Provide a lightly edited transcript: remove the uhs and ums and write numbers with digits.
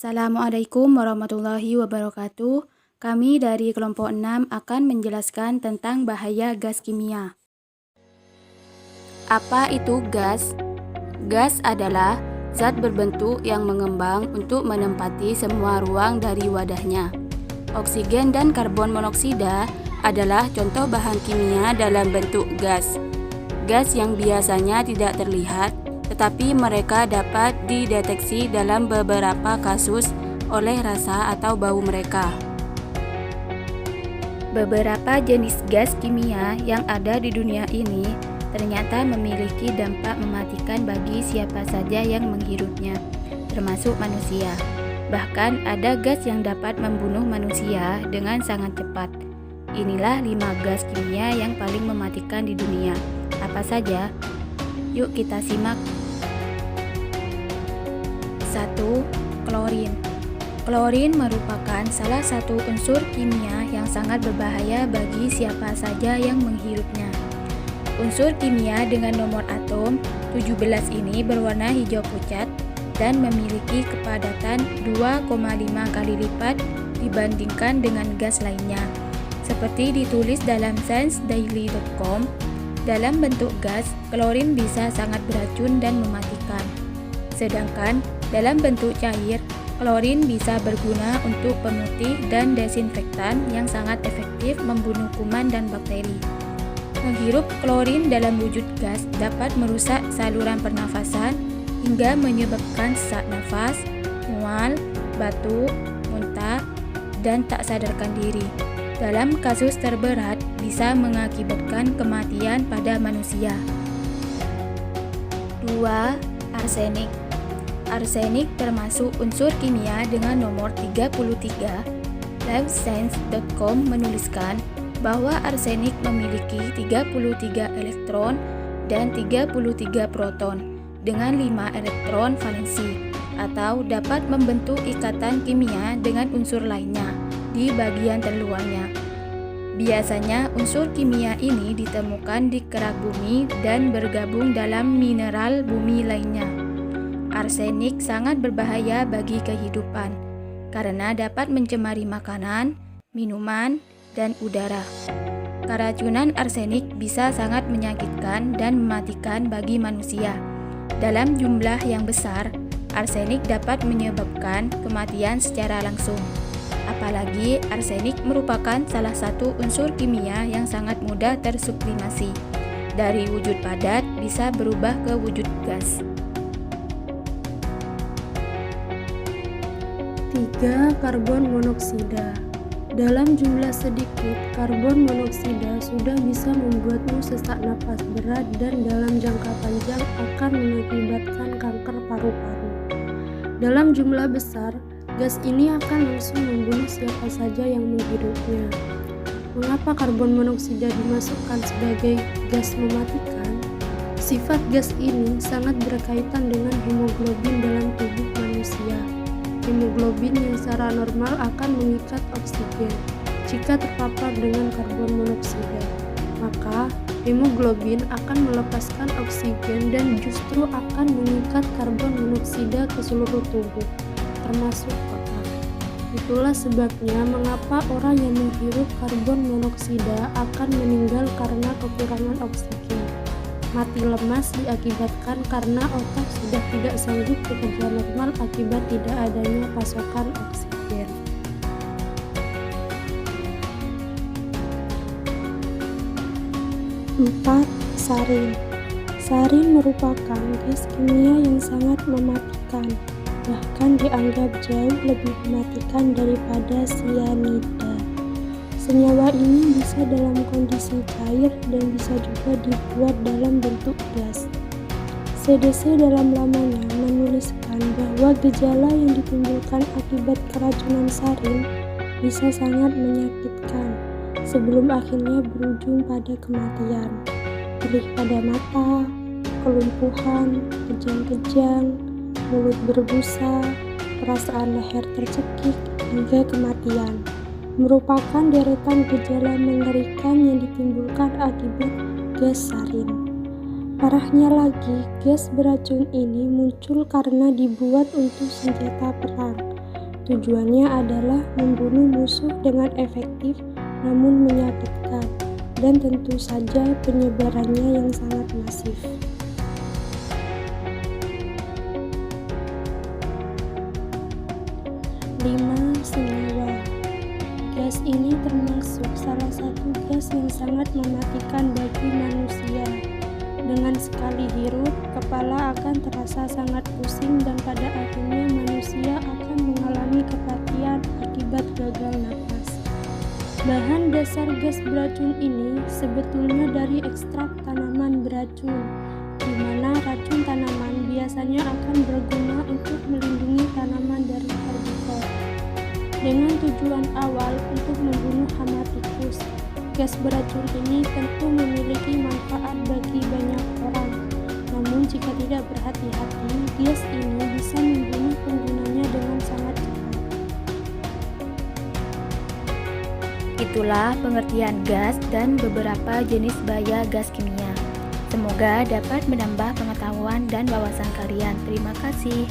Assalamualaikum warahmatullahi wabarakatuh. Kami dari kelompok 6 akan menjelaskan tentang bahaya gas kimia. Apa itu gas? Gas adalah zat berbentuk yang mengembang untuk menempati semua ruang dari wadahnya. Oksigen dan karbon monoksida adalah contoh bahan kimia dalam bentuk gas. Gas yang biasanya tidak terlihat, tetapi mereka dapat dideteksi dalam beberapa kasus oleh rasa atau bau mereka. Beberapa jenis gas kimia yang ada di dunia ini ternyata memiliki dampak mematikan bagi siapa saja yang menghirupnya, termasuk manusia. Bahkan ada gas yang dapat membunuh manusia dengan sangat cepat. Inilah 5 gas kimia yang paling mematikan di dunia. Apa saja? Yuk kita simak. 1. Klorin. Klorin merupakan salah satu unsur kimia yang sangat berbahaya bagi siapa saja yang menghirupnya. Unsur kimia dengan nomor atom 17 ini berwarna hijau pucat dan memiliki kepadatan 2,5 kali lipat dibandingkan dengan gas lainnya. Seperti ditulis dalam ScienceDaily.com, dalam bentuk gas, klorin bisa sangat beracun dan mematikan. Sedangkan dalam bentuk cair, klorin bisa berguna untuk pemutih dan desinfektan yang sangat efektif membunuh kuman dan bakteri. Menghirup klorin dalam wujud gas dapat merusak saluran pernafasan hingga menyebabkan sesak nafas, mual, batuk, muntah, dan tak sadarkan diri. Dalam kasus terberat bisa mengakibatkan kematian pada manusia. 2. Arsenik. Arsenik termasuk unsur kimia dengan nomor 33. LiveScience.com menuliskan bahwa arsenik memiliki 33 elektron dan 33 proton dengan 5 elektron valensi, atau dapat membentuk ikatan kimia dengan unsur lainnya di bagian terluarnya. Biasanya unsur kimia ini ditemukan di kerak bumi dan bergabung dalam mineral bumi lainnya. Arsenik sangat berbahaya bagi kehidupan karena dapat mencemari makanan, minuman, dan udara. Keracunan arsenik bisa sangat menyakitkan dan mematikan bagi manusia. Dalam jumlah yang besar, arsenik dapat menyebabkan kematian secara langsung. Apalagi arsenik merupakan salah satu unsur kimia yang sangat mudah tersublimasi. Dari wujud padat bisa berubah ke wujud gas. 3. Karbon monoksida. Dalam jumlah sedikit, karbon monoksida sudah bisa membuatmu sesak napas berat dan dalam jangka panjang akan mengakibatkan kanker paru-paru. Dalam jumlah besar, gas ini akan langsung membunuh siapa saja yang menghirupnya. Mengapa karbon monoksida dimasukkan sebagai gas mematikan? Sifat gas ini sangat berkaitan dengan hemoglobin dalam tubuh manusia. Hemoglobin yang secara normal akan mengikat oksigen. Jika terpapar dengan karbon monoksida, maka hemoglobin akan melepaskan oksigen dan justru akan mengikat karbon monoksida ke seluruh tubuh, termasuk otak. Itulah sebabnya mengapa orang yang menghirup karbon monoksida akan meninggal karena kekurangan oksigen. Mati lemas diakibatkan karena otak sudah tidak sanggup bekerja normal akibat tidak adanya pasokan oksigen. 4. Sarin. Sarin merupakan gas kimia yang sangat mematikan, bahkan dianggap jauh lebih mematikan daripada sianida. Senyawa ini bisa dalam kondisi cair dan bisa juga dibuat dalam bentuk gas. CDC dalam lamannya menuliskan bahwa gejala yang ditimbulkan akibat keracunan sarin bisa sangat menyakitkan sebelum akhirnya berujung pada kematian. Perih pada mata, kelumpuhan, kejang-kejang, mulut berbusa, perasaan leher tercekik, hingga kematian merupakan deretan gejala mengerikan yang ditimbulkan akibat gas sarin. Parahnya lagi, gas beracun ini muncul karena dibuat untuk senjata perang. Tujuannya adalah membunuh musuh dengan efektif namun menyakitkan, dan tentu saja penyebarannya yang sangat masif. 5. Senyawa. Gas ini termasuk salah satu gas yang sangat mematikan bagi manusia. Dengan sekali hirup, kepala akan terasa sangat pusing dan pada akhirnya manusia akan mengalami kematian akibat gagal napas. Bahan dasar gas beracun ini sebetulnya dari ekstrak tanaman beracun, di mana racun tanaman biasanya akan berguna untuk melindungi tanaman dari herbivora. Dengan tujuan awal untuk membunuh hama tikus, gas beracun ini tentu memiliki manfaat bagi banyak orang. Namun jika tidak berhati-hati, gas ini bisa membunuh penggunanya dengan sangat cepat. Itulah pengertian gas dan beberapa jenis bahaya gas kimia. Semoga dapat menambah pengetahuan dan wawasan kalian. Terima kasih.